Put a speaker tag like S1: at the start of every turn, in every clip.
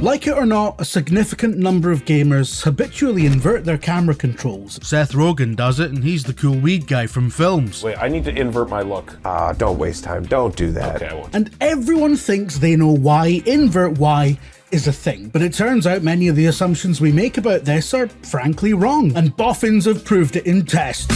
S1: Like it or not, a significant number of gamers habitually invert their camera controls. Seth Rogen does it, and he's the cool weed guy from films.
S2: Wait, I need to invert my look.
S3: Don't waste time. Don't do that.
S2: Okay, I won't.
S1: And everyone thinks they know why invert Y is a thing, but it turns out many of the assumptions we make about this are frankly wrong, and boffins have proved it in tests.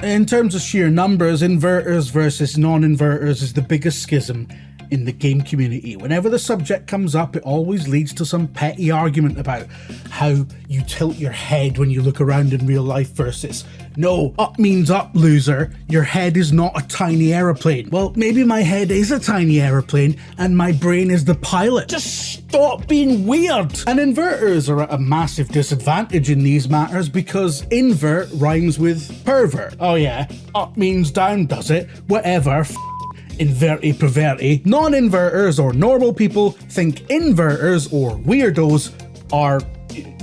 S1: In terms of sheer numbers, inverters versus non-inverters is the biggest schism in the game community. Whenever the subject comes up, it always leads to some petty argument about how you tilt your head when you look around in real life versus, no, up means up, loser. Your head is not a tiny aeroplane. Well, maybe my head is a tiny aeroplane and my brain is the pilot. Just stop being weird. And inverters are at a massive disadvantage in these matters because invert rhymes with pervert. Oh yeah, up means down, does it? Whatever. Inverti perverti. Non-inverters or normal people think inverters or weirdos are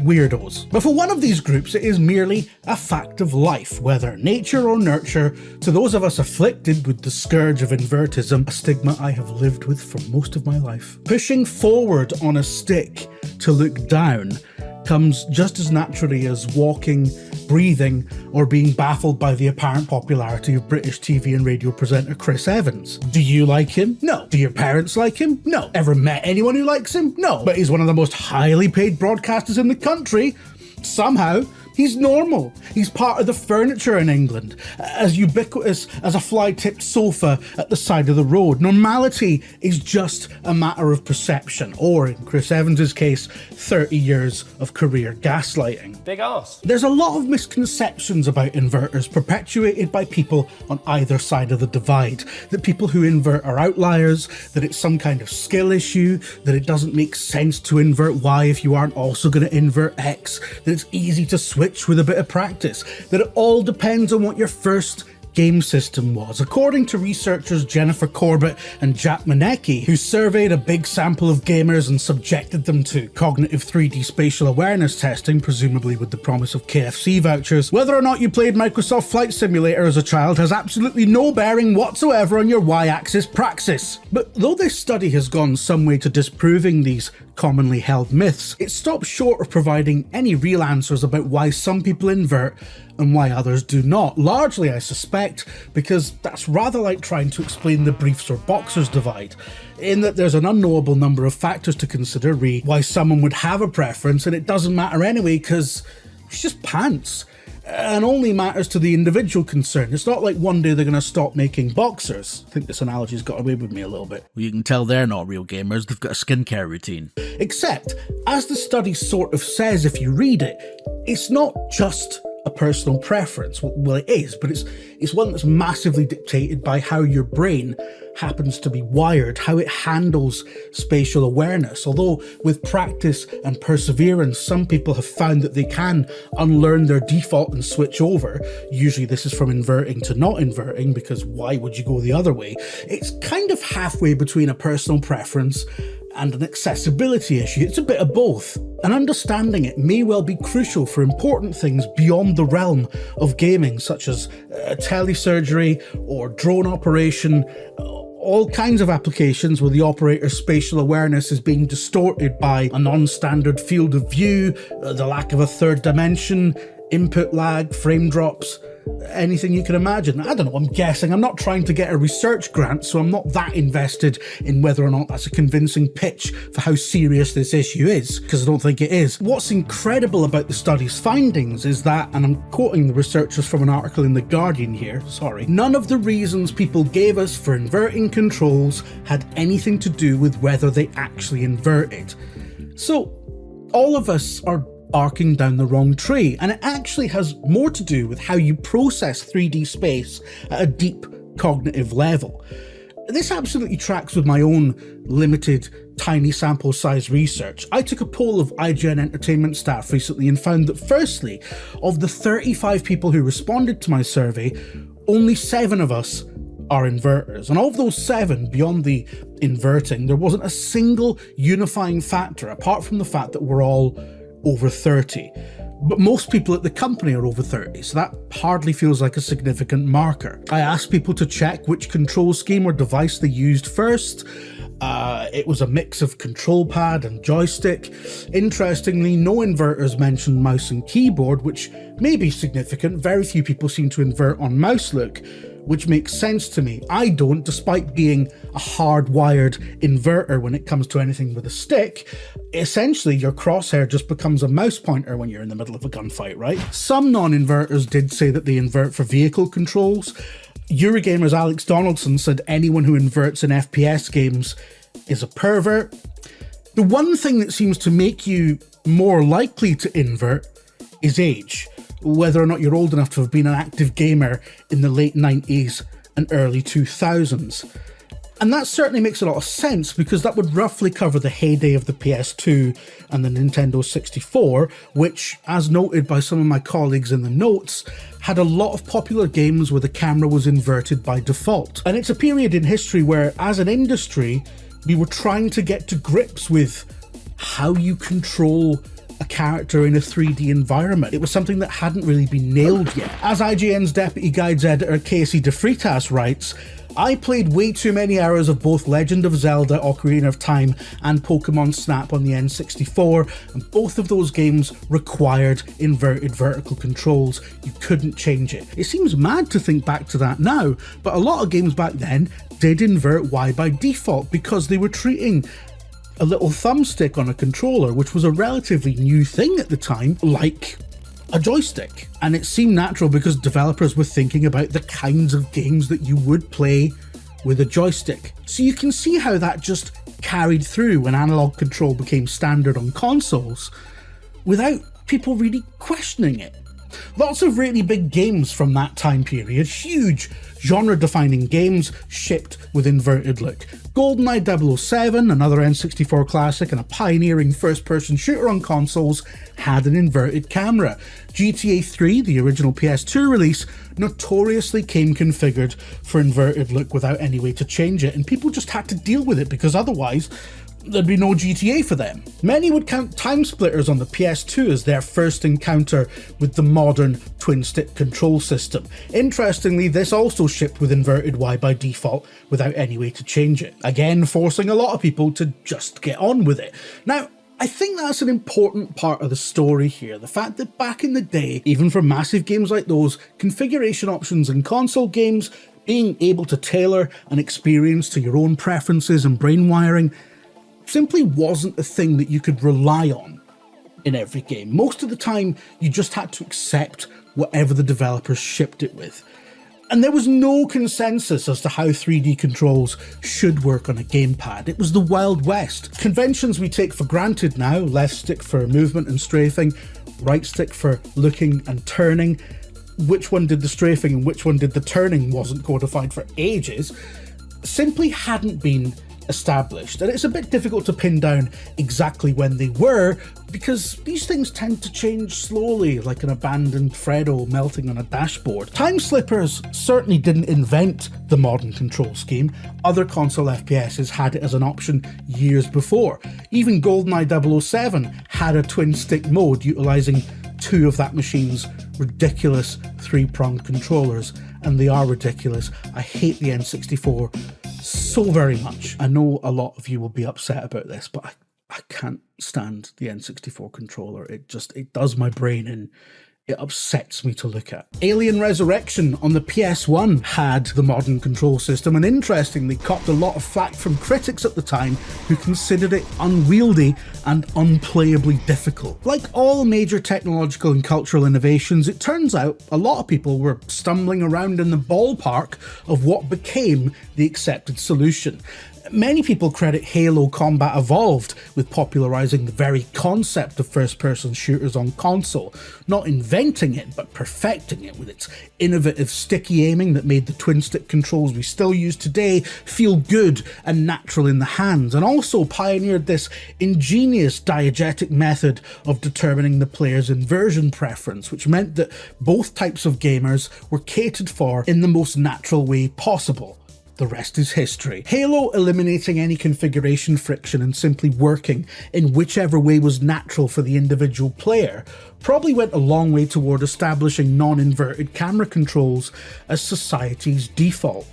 S1: weirdos. But for one of these groups, it is merely a fact of life, whether nature or nurture. To those of us afflicted with the scourge of invertism, a stigma I have lived with for most of my life. Pushing forward on a stick to look down comes just as naturally as walking, breathing, or being baffled by the apparent popularity of British TV and radio presenter Chris Evans. Do you like him? No. Do your parents like him? No. Ever met anyone who likes him? No. But he's one of the most highly paid broadcasters in the country. Somehow, he's normal. He's part of the furniture in England, as ubiquitous as a fly-tipped sofa at the side of the road. Normality is just a matter of perception, or in Chris Evans's case, 30 years of career gaslighting.
S2: Big ass.
S1: There's a lot of misconceptions about inverters perpetuated by people on either side of the divide. That people who invert are outliers, that it's some kind of skill issue, that it doesn't make sense to invert Y if you aren't also going to invert X, that it's easy to switch with a bit of practice, that it all depends on what your first game system was. According to researchers Jennifer Corbett and Jack Manecki, who surveyed a big sample of gamers and subjected them to cognitive 3D spatial awareness testing, presumably with the promise of KFC vouchers, whether or not you played Microsoft Flight Simulator as a child has absolutely no bearing whatsoever on your Y-axis praxis. But though this study has gone some way to disproving these commonly held myths, it stops short of providing any real answers about why some people invert and why others do not. Largely, I suspect, because that's rather like trying to explain the briefs or boxers divide, in that there's an unknowable number of factors to consider why someone would have a preference, and it doesn't matter anyway because it's just pants. And only matters to the individual concerned. It's not like one day they're going to stop making boxers. I think this analogy's got away with me a little bit.
S4: Well, you can tell they're not real gamers, they've got a skincare routine.
S1: Except, as the study sort of says if you read it, it's not just a personal preference. Well, it is, but it's one that's massively dictated by how your brain happens to be wired, how it handles spatial awareness. Although with practice and perseverance, some people have found that they can unlearn their default and switch over. Usually this is from inverting to not inverting, because why would you go the other way? It's kind of halfway between a personal preference and an accessibility issue. It's a bit of both. And understanding it may well be crucial for important things beyond the realm of gaming, such as telesurgery or drone operation, all kinds of applications where the operator's spatial awareness is being distorted by a non-standard field of view, the lack of a third dimension, input lag, frame drops, anything you can imagine. I don't know, I'm guessing. I'm not trying to get a research grant, so I'm not that invested in whether or not that's a convincing pitch for how serious this issue is, because I don't think it is. What's incredible about the study's findings is that, and I'm quoting the researchers from an article in The Guardian here, none of the reasons people gave us for inverting controls had anything to do with whether they actually inverted. So, all of us are barking down the wrong tree, and it actually has more to do with how you process 3D space at a deep cognitive level. This absolutely tracks with my own limited, tiny sample size research. I took a poll of IGN Entertainment staff recently and found that firstly, of the 35 people who responded to my survey, only 7 of us are inverters. And of those 7, beyond the inverting, there wasn't a single unifying factor apart from the fact that we're all over 30. But most people at the company are over 30, so that hardly feels like a significant marker. I asked people to check which control scheme or device they used first, It was a mix of control pad and joystick. Interestingly, no inverters mentioned mouse and keyboard, which may be significant. Very few people seem to invert on mouse look, which makes sense to me. I don't, despite being a hardwired inverter when it comes to anything with a stick. Essentially, your crosshair just becomes a mouse pointer when you're in the middle of a gunfight, right? Some non-inverters did say that they invert for vehicle controls. Eurogamer's Alex Donaldson said anyone who inverts in FPS games is a pervert. The one thing that seems to make you more likely to invert is age, whether or not you're old enough to have been an active gamer in the late 90s and early 2000s. And that certainly makes a lot of sense, because that would roughly cover the heyday of the PS2 and the Nintendo 64, which, as noted by some of my colleagues in the notes, had a lot of popular games where the camera was inverted by default. And it's a period in history where, as an industry, we were trying to get to grips with how you control a character in a 3D environment. It was something that hadn't really been nailed yet. As IGN's Deputy Guides editor Casey DeFreitas writes, I played way too many hours of both Legend of Zelda, Ocarina of Time and Pokemon Snap on the N64, and both of those games required inverted vertical controls. You couldn't change it. It seems mad to think back to that now, but a lot of games back then did invert Y by default because they were treating a little thumbstick on a controller, which was a relatively new thing at the time, like a joystick. And it seemed natural because developers were thinking about the kinds of games that you would play with a joystick. So you can see how that just carried through when analog control became standard on consoles without people really questioning it. Lots of really big games from that time period, huge genre-defining games, shipped with inverted look. Goldeneye 007, another N64 classic and a pioneering first-person shooter on consoles, had an inverted camera. GTA 3, the original PS2 release, notoriously came configured for inverted look without any way to change it, and people just had to deal with it because otherwise there'd be no GTA for them. Many would count Timesplitters on the PS2 as their first encounter with the modern twin-stick control system. Interestingly, this also shipped with inverted Y by default without any way to change it, again forcing a lot of people to just get on with it. Now, I think that's an important part of the story here, the fact that back in the day, even for massive games like those, configuration options in console games, being able to tailor an experience to your own preferences and brain wiring, simply wasn't a thing that you could rely on in every game. Most of the time, you just had to accept whatever the developers shipped it with. And there was no consensus as to how 3D controls should work on a gamepad. It was the Wild West. Conventions we take for granted now, left stick for movement and strafing, right stick for looking and turning, which one did the strafing and which one did the turning wasn't codified for ages, simply hadn't been established, and it's a bit difficult to pin down exactly when they were, because these things tend to change slowly, like an abandoned Freddo melting on a dashboard. Timesplitters certainly didn't invent the modern control scheme. Other console FPSs had it as an option years before. Even Goldeneye 007 had a twin-stick mode utilising two of that machine's ridiculous three-pronged controllers, and they are ridiculous. I hate the N64 so very much. I know a lot of you will be upset about this, but I can't stand the N64 controller. It does my brain in. It upsets me to look at. Alien Resurrection on the PS1 had the modern control system, and interestingly copped a lot of flack from critics at the time who considered it unwieldy and unplayably difficult. Like all major technological and cultural innovations, it turns out a lot of people were stumbling around in the ballpark of what became the accepted solution. Many people credit Halo Combat Evolved with popularising the very concept of first-person shooters on console, not inventing it, but perfecting it with its innovative sticky aiming that made the twin-stick controls we still use today feel good and natural in the hands, and also pioneered this ingenious diegetic method of determining the player's inversion preference, which meant that both types of gamers were catered for in the most natural way possible. The rest is history. Halo eliminating any configuration friction and simply working in whichever way was natural for the individual player probably went a long way toward establishing non-inverted camera controls as society's default.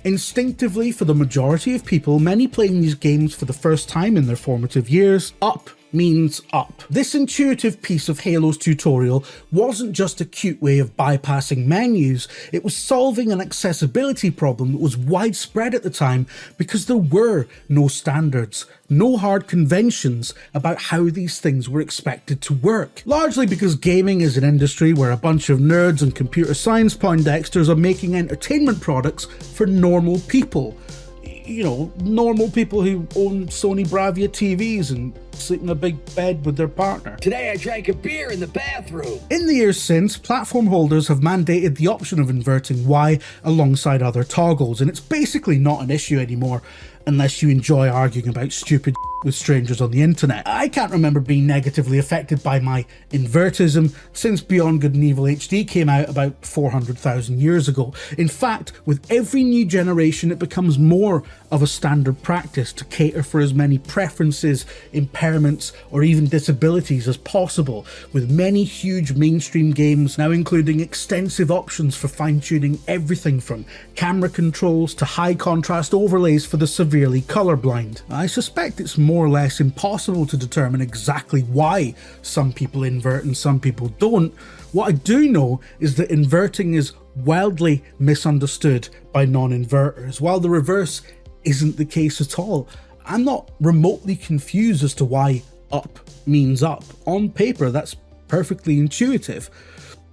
S1: Instinctively, for the majority of people, many playing these games for the first time in their formative years, up means up. This intuitive piece of Halo's tutorial wasn't just a cute way of bypassing menus, it was solving an accessibility problem that was widespread at the time because there were no standards, no hard conventions about how these things were expected to work. Largely because gaming is an industry where a bunch of nerds and computer science Poindexters are making entertainment products for normal people. You know, normal people who own Sony Bravia TVs and sleep in a big bed with their partner.
S2: Today I drank a beer in the bathroom.
S1: In the years since, platform holders have mandated the option of inverting Y alongside other toggles, and it's basically not an issue anymore unless you enjoy arguing about stupid with strangers on the internet. I can't remember being negatively affected by my invertism since Beyond Good and Evil HD came out about 400,000 years ago. In fact, with every new generation it becomes more of a standard practice to cater for as many preferences, impairments, or even disabilities as possible, with many huge mainstream games now including extensive options for fine-tuning everything from camera controls to high contrast overlays for the severely colourblind. I suspect it's more or less impossible to determine exactly why some people invert and some people don't. What I do know is that inverting is wildly misunderstood by non-inverters, while the reverse isn't the case at all. I'm not remotely confused as to why up means up. On paper, that's perfectly intuitive.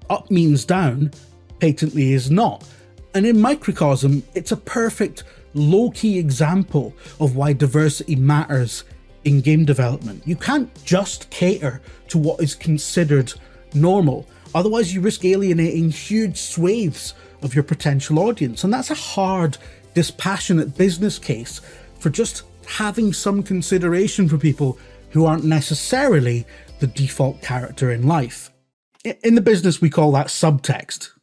S1: Up means down, patently is not. And in microcosm, it's a perfect low-key example of why diversity matters in game development. You can't just cater to what is considered normal, otherwise you risk alienating huge swathes of your potential audience, and that's a hard, dispassionate business case for just having some consideration for people who aren't necessarily the default character in life. In the business we call that subtext.